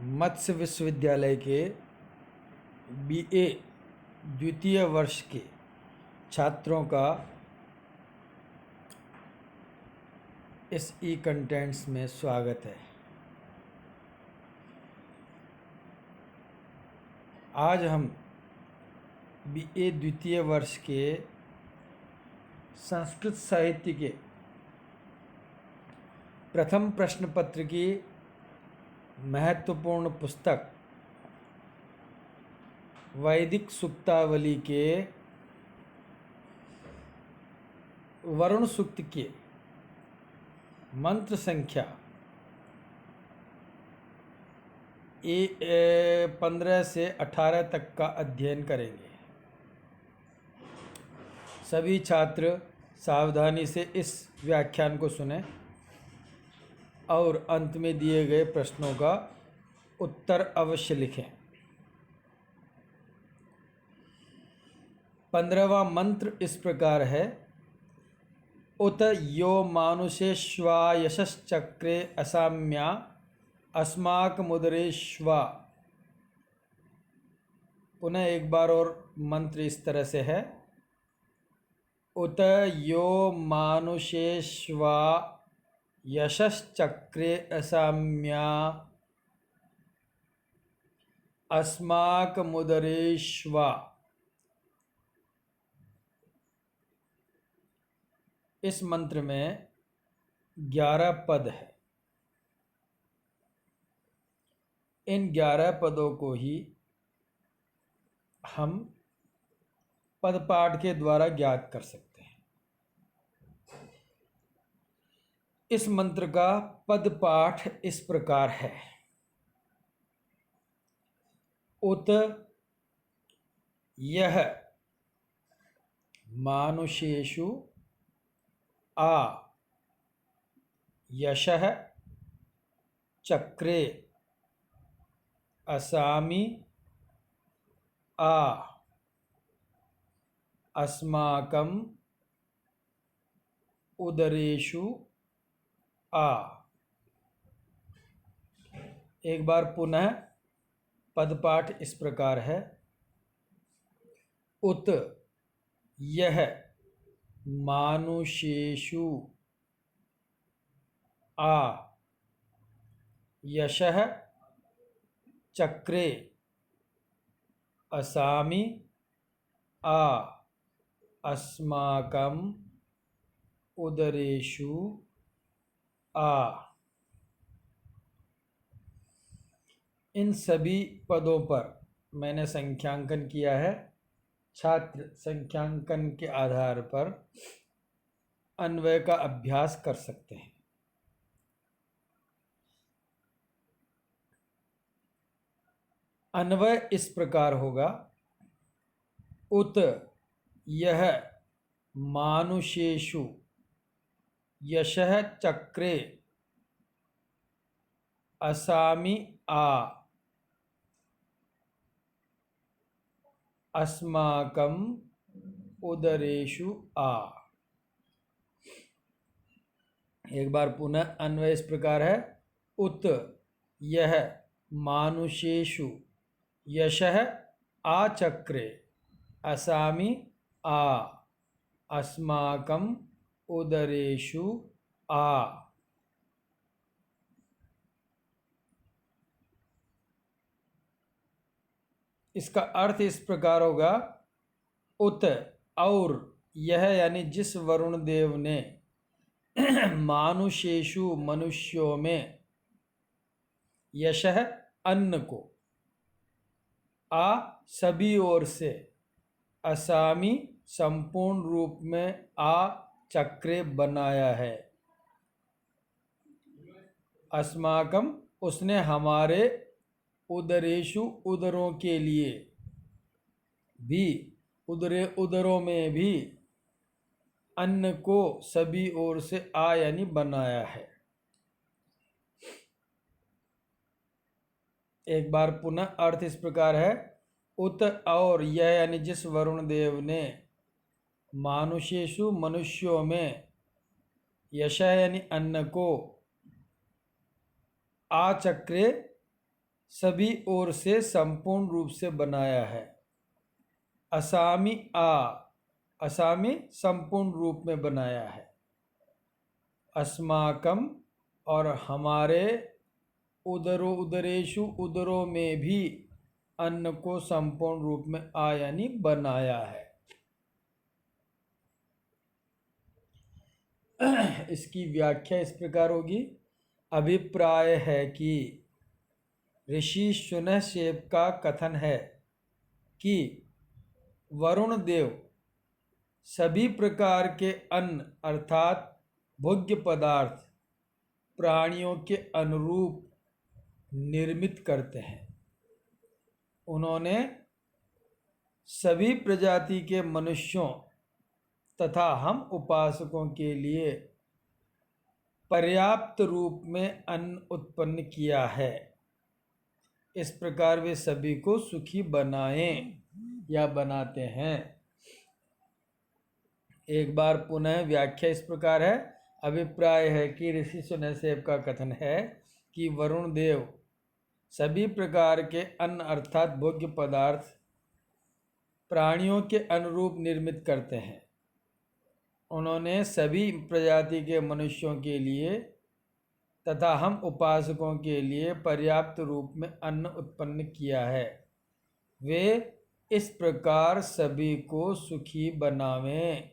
मत्स्य विश्वविद्यालय के बीए द्वितीय वर्ष के छात्रों का इस ई कंटेंट्स में स्वागत है। आज हम बीए द्वितीय वर्ष के संस्कृत साहित्य के प्रथम प्रश्न पत्र की महत्वपूर्ण पुस्तक वैदिक सुक्तावली के वरुण सूक्त के मंत्र संख्या 15 से 18 तक का अध्ययन करेंगे। सभी छात्र सावधानी से इस व्याख्यान को सुनें और अंत में दिए गए प्रश्नों का उत्तर अवश्य लिखें। 15वां मंत्र इस प्रकार है। उत यो मानुषेष्वा यशश्चक्रे असाम्या अस्माकमुदरेष्वा। पुनः एक बार और मंत्र इस तरह से है। उत यो मानुषेष्वा यशश्चक्रे असाम्या अस्माकमुदरेष्वा। इस मंत्र में 11 पद है। इन 11 पदों को ही हम पदपाठ के द्वारा ज्ञात कर सकते हैं। इस मंत्र का पदपाठ इस प्रकार है। उत यह मानुषेषु आ यशः चक्रे असामि आ अस्माकं उदरेषु आ। एक बार पुनः पदपाठ इस प्रकार है। उत यह मानुषेषु आ यशः चक्रे असामि आ अस्माकं उदरेषु आ। इन सभी पदों पर मैंने संख्यांकन किया है। छात्र संख्यांकन के आधार पर अन्वय का अभ्यास कर सकते हैं। अन्वय इस प्रकार होगा। उत यह मानुषेषु यशः चक्रे असामि आ अस्माकं उदरेषु आ। एक बार पुनः अन्वय इस प्रकार है। उत यह मानुषेषु यशः आचक्रे असामि आ अस्माकं उदरेषु आ। इसका अर्थ इस प्रकार होगा। उत और यह यानी जिस वरुण देव ने मानुषेषु मनुष्यों में यशः अन्न को आ सभी ओर से असामी संपूर्ण रूप में आ चक्रे बनाया है। अस्माकम उसने हमारे उदरेषु उदरों के लिए भी उदरों में भी अन्न को सभी ओर से आ यानी बनाया है। एक बार पुनः अर्थ इस प्रकार है। उत और यह यानी जिस वरुण देव ने मानुषेषु मनुष्यों में यश यानी अन्न को आचक्रे सभी ओर से संपूर्ण रूप से बनाया है। असामी आ, असामी संपूर्ण रूप में बनाया है। अस्माकम और हमारे, उदरो उदरेशु उदरों में भी अन्न को संपूर्ण रूप में आ यानी बनाया है। इसकी व्याख्या इस प्रकार होगी। अभिप्राय है कि ऋषि शुनशेफ का कथन है कि वरुण देव सभी प्रकार के अन्न अर्थात भोग्य पदार्थ प्राणियों के अनुरूप निर्मित करते हैं। उन्होंने सभी प्रजाति के मनुष्यों तथा हम उपासकों के लिए पर्याप्त रूप में अन्न उत्पन्न किया है। इस प्रकार वे सभी को सुखी बनाएं या बनाते हैं। एक बार पुनः व्याख्या इस प्रकार है। अभिप्राय है कि ऋषि शुनशेफ का कथन है कि वरुण देव सभी प्रकार के अन्न अर्थात भोग्य पदार्थ प्राणियों के अनुरूप निर्मित करते हैं। उन्होंने सभी प्रजाति के मनुष्यों के लिए तथा हम उपासकों के लिए पर्याप्त रूप में अन्न उत्पन्न किया है। वे इस प्रकार सभी को सुखी बनावें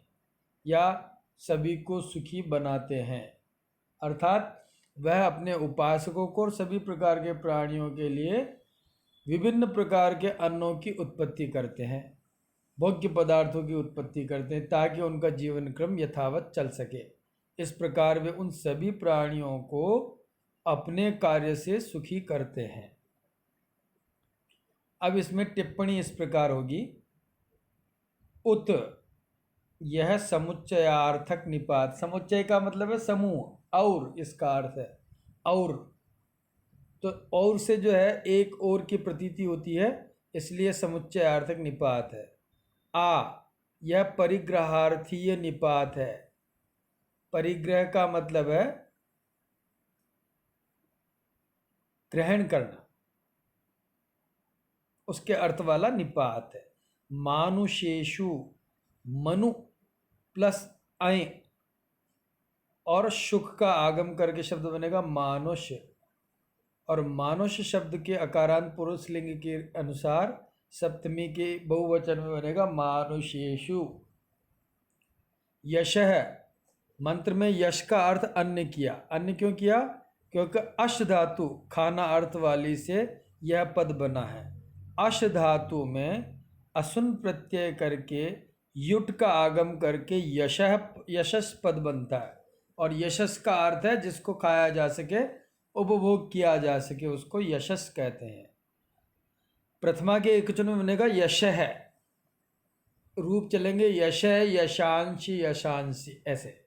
या सभी को सुखी बनाते हैं, अर्थात वह अपने उपासकों को और सभी प्रकार के प्राणियों के लिए विभिन्न प्रकार के अन्नों की उत्पत्ति करते हैं, भोग्य पदार्थों की उत्पत्ति करते हैं ताकि उनका जीवन क्रम यथावत चल सके। इस प्रकार वे उन सभी प्राणियों को अपने कार्य से सुखी करते हैं। अब इसमें टिप्पणी इस प्रकार होगी। उत, यह समुच्चयार्थक निपात, समुच्चय का मतलब है समूह, और इसका अर्थ है और, तो और से जो है एक और की प्रतीति होती है, इसलिए समुच्चयार्थक निपात है। आ, यह परिग्रहार्थीय निपात है। परिग्रह का मतलब है ग्रहण करना, उसके अर्थ वाला निपात है। मानुषेषु, मनु प्लस अय और सुख का आगम करके शब्द बनेगा मानुष, और मानुष शब्द के अकारांत पुरुष लिंग के अनुसार सप्तमी के बहुवचन में बनेगा मानुषेषु। यशः, मंत्र में यश का अर्थ अन्न किया। अन्न क्यों किया? क्योंकि अश धातु खाना अर्थ वाली से यह पद बना है। अश धातु में असुन प्रत्यय करके युट का आगम करके यशः यशस पद बनता है, और यशस का अर्थ है जिसको खाया जा सके, उपभोग किया जा सके, उसको यशस कहते हैं। प्रथमा के एकवचन में बनेगा यश है, रूप चलेंगे यश है, यशांशी, यशांशी, ऐसे।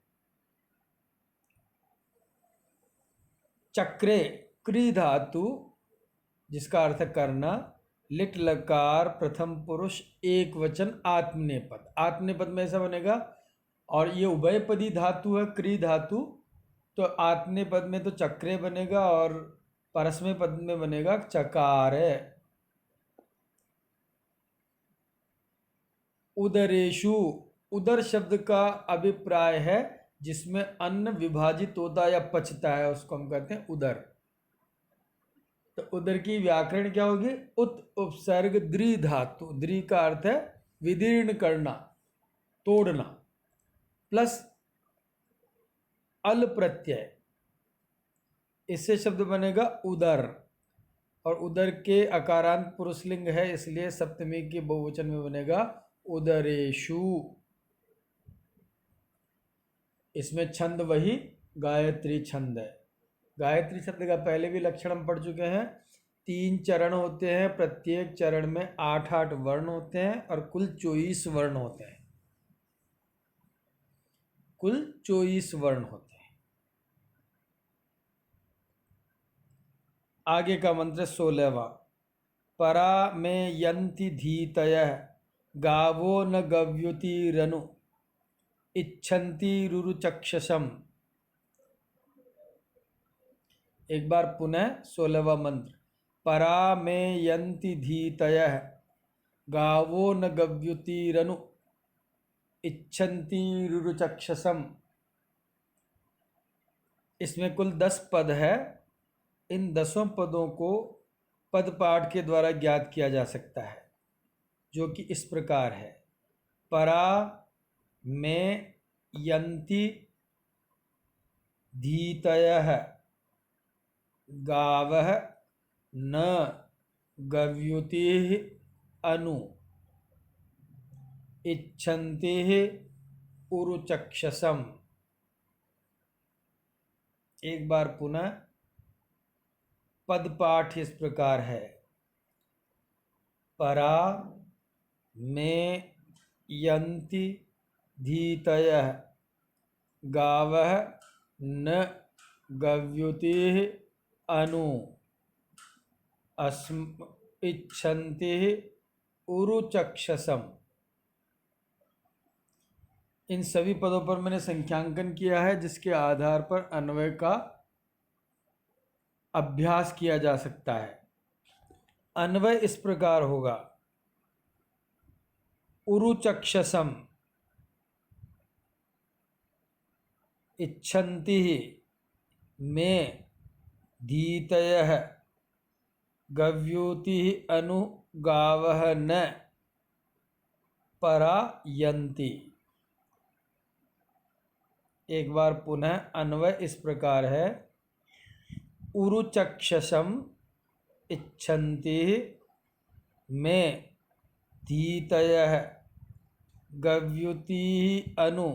चक्रे, क्री धातु जिसका अर्थ करना, लिट लकार प्रथम पुरुष एक वचन आत्मनेपद, आत्मनेपद में ऐसा बनेगा। और ये उभयपदी धातु है क्री धातु, तो आत्मनेपद में तो चक्रे बनेगा और परस्मै पद में बनेगा चकार। उदरेशु, उदर शब्द का अभिप्राय है जिसमें अन्न विभाजित होता या पचता है, उसको हम कहते हैं उदर। तो उदर की व्याकरण क्या होगी? उत उपसर्ग द्रि धातु, द्रि का अर्थ है विदीर्ण करना, तोड़ना, प्लस अल प्रत्यय, इससे शब्द बनेगा उदर। और उदर के अकारांत पुरुषलिंग है, इसलिए सप्तमी के बहुवचन में बनेगा उदरेशु। इसमें छंद वही गायत्री छंद है। गायत्री शब्द का पहले भी लक्षण हम पढ़ चुके हैं। 3 चरण होते हैं, प्रत्येक चरण में 8-8 वर्ण होते हैं और कुल 24 वर्ण होते हैं। कुल 24 वर्ण होते हैं। आगे का मंत्र 16वां। परा में यंति धीतयः गावो न गव्युतिरनु इच्छन्ति रुरुचक्षसम। एक बार पुनः 16वां मंत्र। परा में यन्ति धीतयः गावो न गव्युतिरनु इच्छन्ति रुरुचक्षसम। इसमें कुल 10 पद है। इन 10 पदों को पद पाठ के द्वारा ज्ञात किया जा सकता है, जो कि इस प्रकार है। परा में यन्ति धीतयः गावः न गव्युतिः अनु इच्छन्ति उरुचक्षसम। एक बार पुनः पद पाठ इस प्रकार है। परा में यन्ति धीतयः गावः न गव्युतिः अनु इच्छन्ति उरुचक्षसम। इन सभी पदों पर मैंने संख्यांकन किया है, जिसके आधार पर अन्वय का अभ्यास किया जा सकता है। अन्वय इस प्रकार होगा। उरुचक्षसम इच्छन्ति में धीतयः गव्युतिः अनु गावः न परा यन्ति। एक बार पुनः अन्वय इस प्रकार है। उरुचक्षसम इच्छन्ति में धीतयः गव्युतिः अनु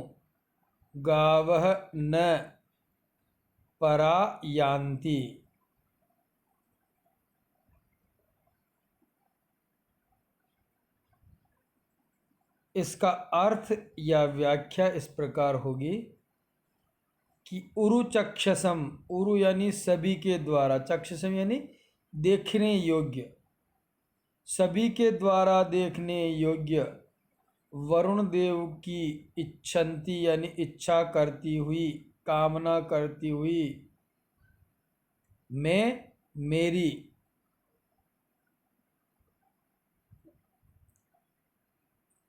गावः न परा यान्ति। इसका अर्थ या व्याख्या इस प्रकार होगी कि उरुचक्षसम, उरु यानी सभी के द्वारा, चक्षसम यानी देखने योग्य, सभी के द्वारा देखने योग्य वरुण देव की इच्छन्ति यानी इच्छा करती हुई, कामना करती हुई मैं मेरी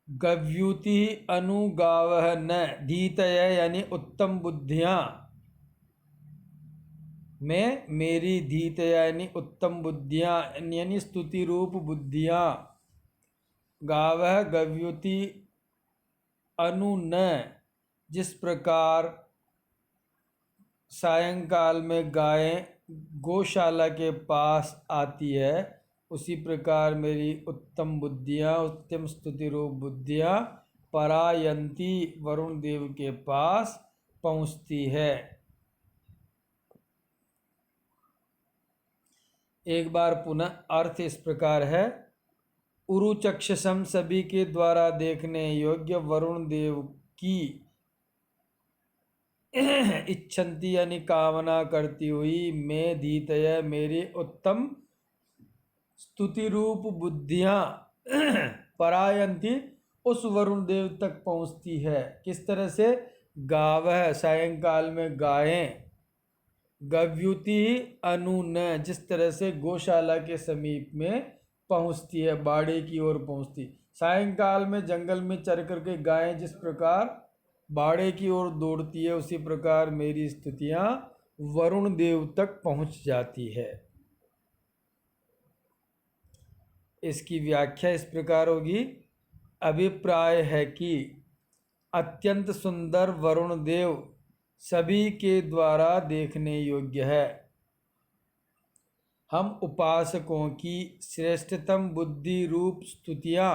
गव्युति अनुगावह न धीतय यानी उत्तम बुद्धियाँ, में मेरी धीतय यानी उत्तम बुद्धियाँ यानी स्तुति रूप बुद्धियाँ, गावह गव्युति अनु न जिस प्रकार सायंकाल में गायें गौशाला के पास आती है, उसी प्रकार मेरी उत्तम बुद्धियाँ, उत्तम स्तुति रूप बुद्धियाँ परायंती वरुण देव के पास पहुँचती है। एक बार पुनः अर्थ इस प्रकार है। उरुचक्षसम सभी के द्वारा देखने योग्य वरुण देव की इच्छन्ति यानी कामना करती हुई मैं धीतय मेरी उत्तम स्तुति रूप बुद्धियाँ परायंती उस वरुण देव तक पहुँचती है। किस तरह से? गावह सायंकाल में गायें, गव्युति अनु न जिस तरह से गौशाला के समीप में पहुँचती है, बाड़े की ओर पहुँचती। सायंकाल में जंगल में चर करके गायें जिस प्रकार बाड़े की ओर दौड़ती है, उसी प्रकार मेरी स्तुतियाँ वरुण देव तक पहुँच जाती है। इसकी व्याख्या इस प्रकार होगी। अभिप्राय है कि अत्यंत सुंदर वरुण देव सभी के द्वारा देखने योग्य है। हम उपासकों की श्रेष्ठतम बुद्धि रूप स्तुतियाँ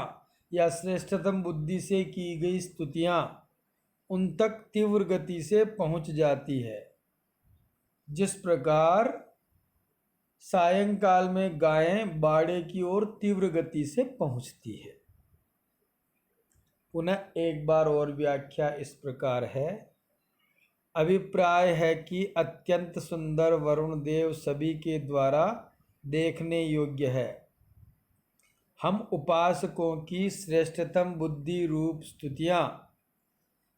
या श्रेष्ठतम बुद्धि से की गई स्तुतियाँ उन तक तीव्र गति से पहुँच जाती है, जिस प्रकार सायंकाल में गायें बाड़े की ओर तीव्र गति से पहुँचती है। पुनः एक बार और व्याख्या इस प्रकार है। अभिप्राय है कि अत्यंत सुंदर वरुण देव सभी के द्वारा देखने योग्य है। हम उपासकों की श्रेष्ठतम बुद्धि रूप स्तुतियाँ,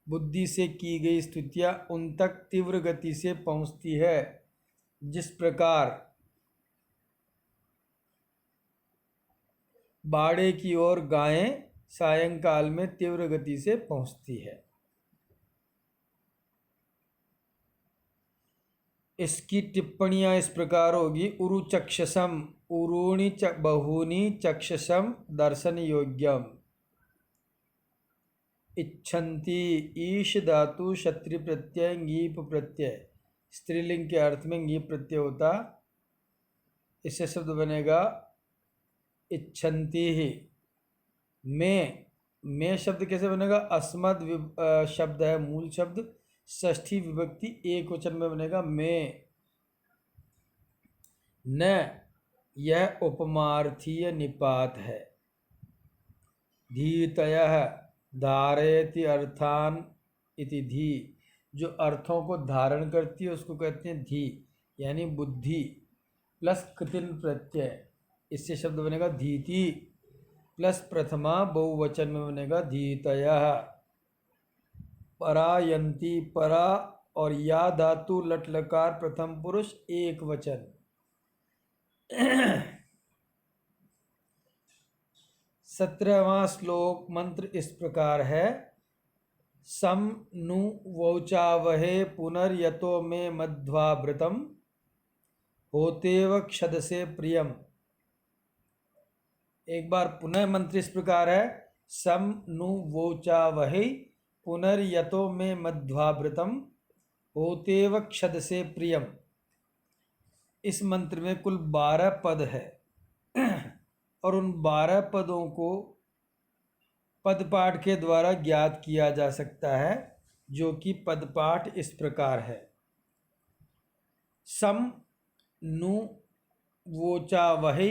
बुद्धि से की गई स्तुतियाँ उन तक तीव्र गति से पहुँचती है, जिस प्रकार बाड़े की ओर गायें सायंकाल में तीव्र गति से पहुंचती है। इसकी टिप्पणियां इस प्रकार होगी। उरु चक्षसम उरूणि बहूनि चक्षसम दर्शन योग्यम। इच्छन्ति ईश धातु क्षत्रि प्रत्यय ngीप प्रत्यय स्त्रीलिंग के अर्थ में ngीप प्रत्यय होता, इससे शब्द बनेगा इच्छन्ति ही। में शब्द कैसे बनेगा? अस्मद शब्द है मूल शब्द, षष्ठी विभक्ति एक वचन में बनेगा में। न यह उपमार्थीय निपात है। धीतयः धारयति अर्थान इति धी, जो अर्थों को धारण करती है उसको कहते हैं धी, यानी बुद्धि प्लस कृतिन प्रत्यय, इससे शब्द बनेगा धीति प्लस प्रथमा बहुवचन में बनेगा धीतयः। परायन्ति परा और या धातु लट लकार प्रथम पुरुष एक वचन। 17वां श्लोक मंत्र इस प्रकार है। सम नु वोचावहे पुनर्यतो में मध्वाभृतम होतेव क्षदसे प्रियम। एक बार पुनः मंत्र इस प्रकार है। सम नु वोचावहे पुनर्यतो में मध्वाभृतम होतेव क्षदसे प्रियम। इस मंत्र में कुल 12 पद है और उन 12 पदों को पदपाठ के द्वारा ज्ञात किया जा सकता है, जो कि पदपाठ इस प्रकार है। सम नु वोचावहै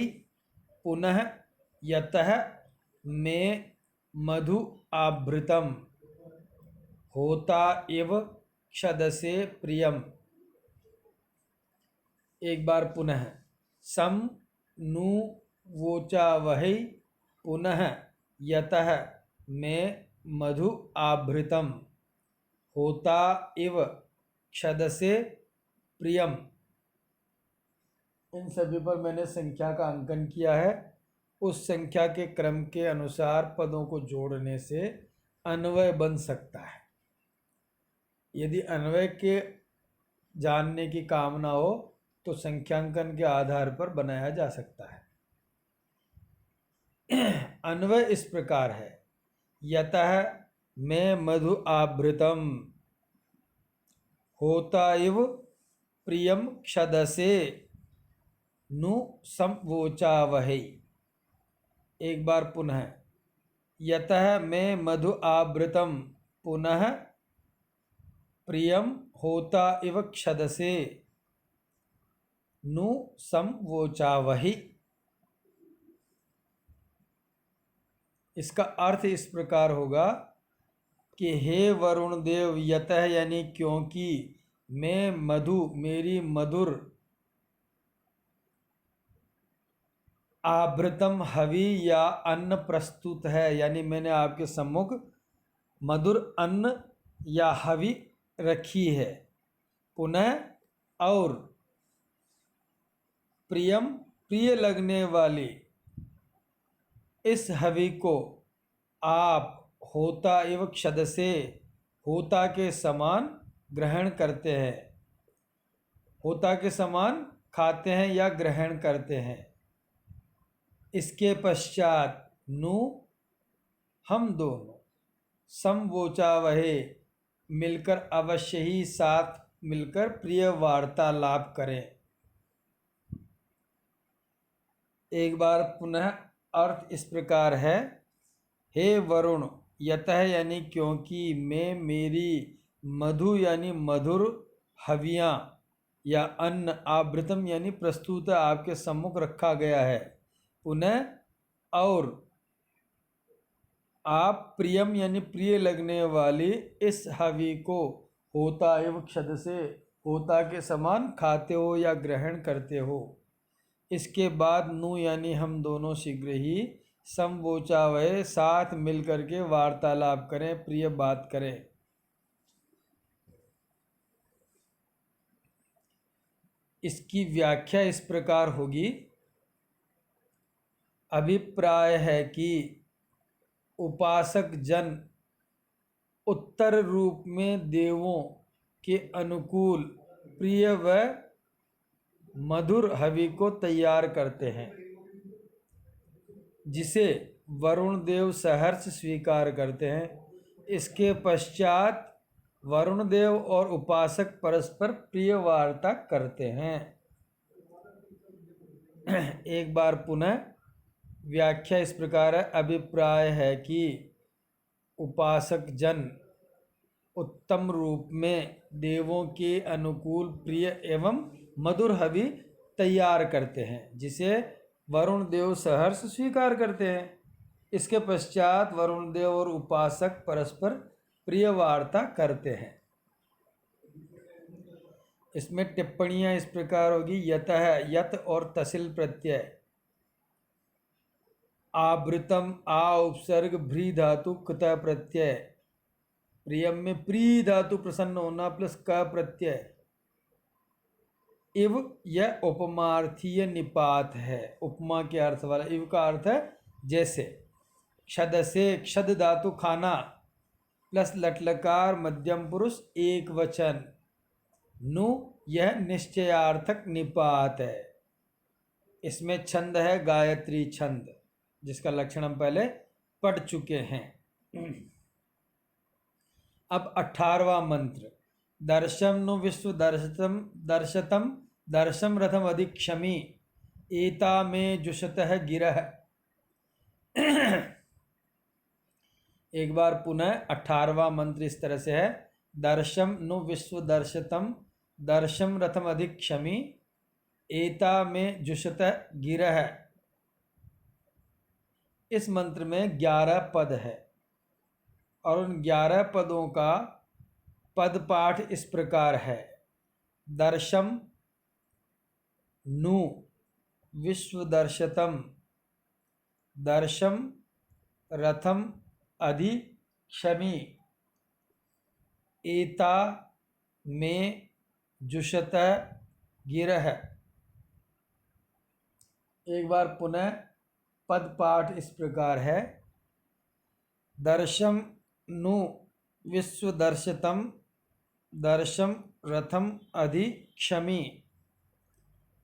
पुनः यतः में मधु आभृतम होता इव क्षदसे प्रियम। एक बार पुनः। सम नु वोचावहै पुनः यतः में मधु आभृतम होता इव क्षदसे प्रियम। इन सभी पर मैंने संख्या का अंकन किया है। उस संख्या के क्रम के अनुसार पदों को जोड़ने से अन्वय बन सकता है। यदि अन्वय के जानने की कामना हो तो संख्यांकन के आधार पर बनाया जा सकता है। अन्वय इस प्रकार है। यतः में मधु आभृतम होता इव प्रियम क्षदसे नु संवोचावहै। एक बार पुनः। यतः में मधु आभृतम पुनः प्रियम होता इव क्षदसे नु संवोचावहै। इसका अर्थ इस प्रकार होगा कि हे वरुण देव, यतः यानी क्योंकि, मैं मधु मेरी मधुर, आभृतम हवि या अन्न प्रस्तुत है, यानी मैंने आपके सम्मुख मधुर अन्न या हवि रखी है। पुनः और प्रियम प्रिय लगने वाली इस हवि को आप होता एवं क्षद से होता के समान ग्रहण करते हैं, होता के समान खाते हैं या ग्रहण करते हैं। इसके पश्चात नु हम दोनों समवोचावहे मिलकर अवश्य ही साथ मिलकर प्रिय वार्तालाप करें। एक बार पुनः अर्थ इस प्रकार है। हे वरुण, यतः यानी क्योंकि, मैं मेरी मधु यानी मधुर हवियाँ या अन्न, आभृतम यानी प्रस्तुत आपके सम्मुख रखा गया है। पुनः और आप प्रियम यानी प्रिय लगने वाली इस हवि को होता एवं क्षद से होता के समान खाते हो या ग्रहण करते हो। इसके बाद नु यानी हम दोनों शीघ्र ही समवोचावहे साथ मिल करके वार्तालाप करें, प्रिय बात करें। इसकी व्याख्या इस प्रकार होगी। अभिप्राय है कि उपासक जन उत्तर रूप में देवों के अनुकूल प्रिय व मधुर हवि को तैयार करते हैं, जिसे वरुण देव सहर्ष स्वीकार करते हैं। इसके पश्चात वरुण देव और उपासक परस्पर प्रिय वार्ता करते हैं। एक बार पुनः व्याख्या इस प्रकार है। अभिप्राय है कि उपासक जन उत्तम रूप में देवों के अनुकूल प्रिय एवं मधुर हवि तैयार करते हैं, जिसे वरुण देव सहर्ष स्वीकार करते हैं। इसके पश्चात वरुण देव और उपासक परस्पर प्रिय वार्ता करते हैं। इसमें टिप्पणियां इस प्रकार होगी। यतः यत और तसिल प्रत्यय, आवृतम आ उपसर्ग भ्री धातु कृत प्रत्यय, प्रियम में प्री धातु प्रसन्न होना प्लस क प्रत्यय, इव यह उपमार्थीय निपात है। उपमा के अर्थ वाला। इव का अर्थ है जैसे। क्षद से क्षद धातु खाना प्लस लटलकार मध्यम पुरुष एक वचन, नु यह निश्चयार्थक निपात है। इसमें छंद है गायत्री छंद, जिसका लक्षण हम पहले पढ़ चुके हैं। अब 18वां मंत्र। दर्शम नु विश्व दर्शतम दर्शतम दर्शम रथम अधिक्षमी एता में जुषतः गिरह। एक बार पुनः 18वां मंत्र इस तरह से है। दर्शम नु विश्व दर्शतम दर्शम रथम अधिक्षमी एता में जुषतः गिरह। इस मंत्र में 11 पद है और उन 11 पदों का पद पाठ इस प्रकार है। दर्शम नु विश्व दर्शतम दर्शम रथम अधिक्षमी एता में जुषत गिरह। एक बार पुनः पद पाठ इस प्रकार है। दर्शम नु विश्व दर्शतम दर्शम रथम अधिक्षमी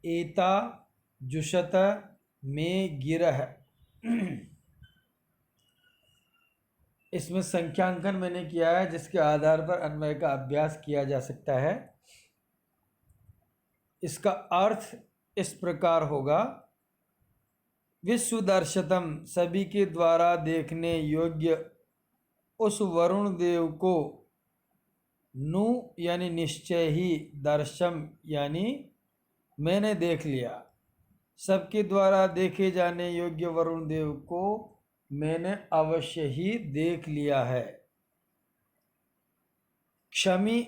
एता जुषत में गिरह। इसमें संख्यांकन मैंने किया है, जिसके आधार पर अन्वय का अभ्यास किया जा सकता है। इसका अर्थ इस प्रकार होगा। विश्व दर्शतम सभी के द्वारा देखने योग्य उस वरुण देव को नु यानी निश्चय ही, दर्शम यानी मैंने देख लिया। सबके द्वारा देखे जाने योग्य वरुण देव को मैंने अवश्य ही देख लिया है। क्षमी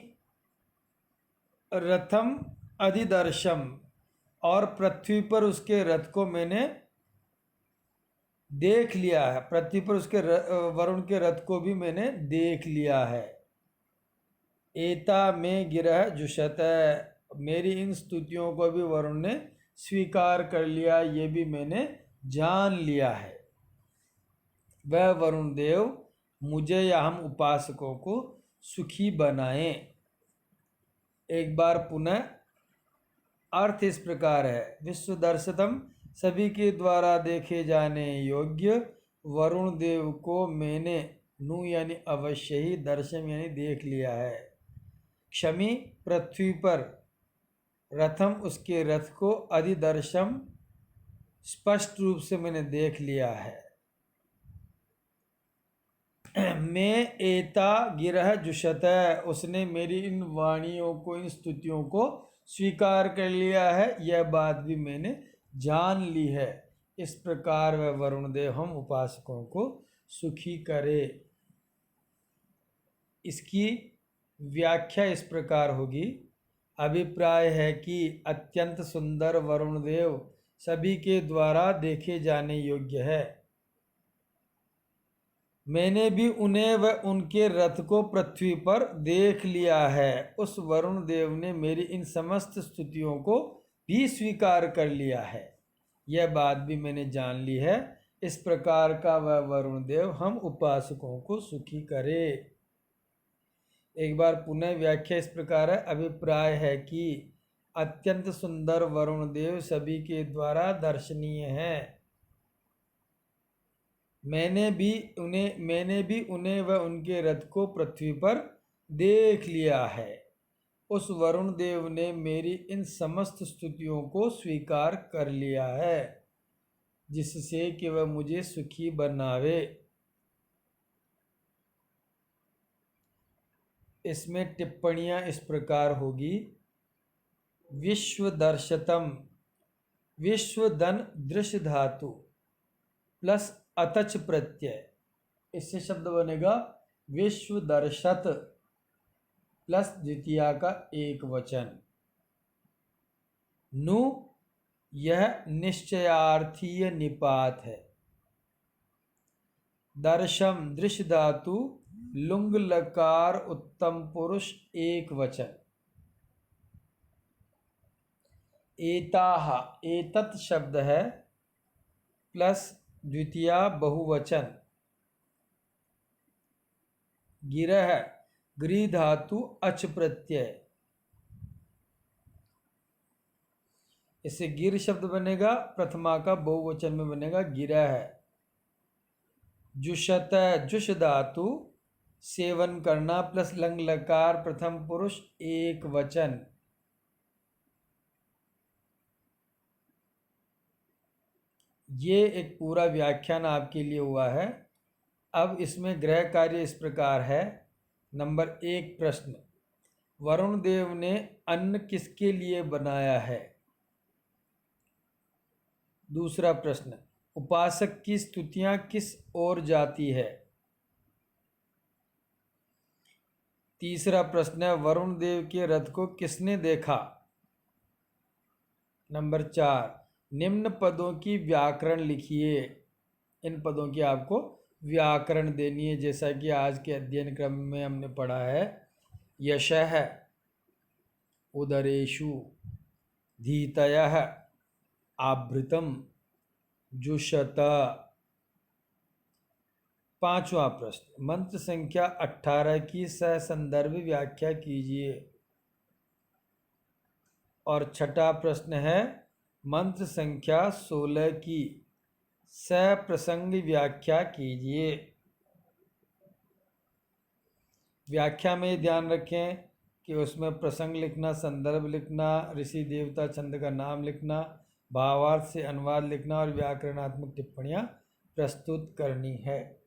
रथम अधिदर्शम, और पृथ्वी पर उसके रथ को मैंने देख लिया है। पृथ्वी पर उसके वरुण के रथ को भी मैंने देख लिया है। एता में गिरह जुषत, मेरी इन स्तुतियों को भी वरुण ने स्वीकार कर लिया, ये भी मैंने जान लिया है। वह वरुण देव मुझे या हम उपासकों को सुखी बनाएं। एक बार पुनः अर्थ इस प्रकार है। विश्व दर्शतम सभी के द्वारा देखे जाने योग्य वरुण देव को मैंने नु यानी अवश्य ही, दर्शम यानी देख लिया है। क्षमी पृथ्वी पर, रथम उसके रथ को, अधिदर्शम स्पष्ट रूप से मैंने देख लिया है। मैं एता गिरह जुषत, उसने मेरी इन वाणियों को, इन स्तुतियों को स्वीकार कर लिया है, यह बात भी मैंने जान ली है। इस प्रकार वह वरुण देव हम उपासकों को सुखी करे। इसकी व्याख्या इस प्रकार होगी। अभिप्राय है कि अत्यंत सुंदर वरुण देव सभी के द्वारा देखे जाने योग्य है। मैंने भी उन्हें व उनके रथ को पृथ्वी पर देख लिया है। उस वरुण देव ने मेरी इन समस्त स्तुतियों को भी स्वीकार कर लिया है। यह बात भी मैंने जान ली है। इस प्रकार का वह वरुण देव हम उपासकों को सुखी करे। एक बार पुनः व्याख्या इस प्रकार है। अभिप्राय है कि अत्यंत सुंदर वरुण देव सभी के द्वारा दर्शनीय हैं। मैंने भी उन्हें व उनके रथ को पृथ्वी पर देख लिया है। उस वरुण देव ने मेरी इन समस्त स्तुतियों को स्वीकार कर लिया है, जिससे कि वह मुझे सुखी बनावे। इसमें टिप्पणियां इस प्रकार होगी। विश्वदर्शतम, विश्वदन दृश्य धातु प्लस अतच प्रत्यय, इससे शब्द बनेगा विश्वदर्शत प्लस द्वितीया का एक वचन। नु, यह निश्चयार्थीय निपात है। दर्शम दृश्य धातु लुंग लकार उत्तम पुरुष एक वचन। एताह, एतत् शब्द है प्लस द्वितीया बहुवचन। गिरह, गृह धातु अच प्रत्यय, इससे गिर शब्द बनेगा प्रथमा का बहुवचन में बनेगा गिरह। जुषत, जुष धातु सेवन करना प्लस लंग लकार प्रथम पुरुष एक वचन। ये एक पूरा व्याख्यान आपके लिए हुआ है। अब इसमें गृह कार्य इस प्रकार है। नंबर 1 प्रश्न, वरुण देव ने अन्न किसके लिए बनाया है? दूसरा प्रश्न, उपासक की स्तुतियां किस ओर जाती है? तीसरा प्रश्न है, वरुण देव के रथ को किसने देखा? नंबर 4, निम्न पदों की व्याकरण लिखिए। इन पदों की आपको व्याकरण देनी है, जैसा कि आज के अध्ययन क्रम में हमने पढ़ा है। यशः, उदरेषु, धीतयः, आवृतम, जुषत। पांचवा प्रश्न, मंत्र संख्या 18 की ससंदर्भ व्याख्या कीजिए। और छठा प्रश्न है, मंत्र संख्या 16 की सप्रसंग व्याख्या कीजिए। व्याख्या में ध्यान रखें कि उसमें प्रसंग लिखना, संदर्भ लिखना, ऋषि देवता छंद का नाम लिखना, भावार्थ से अनुवाद लिखना और व्याकरणात्मक टिप्पणियां प्रस्तुत करनी है।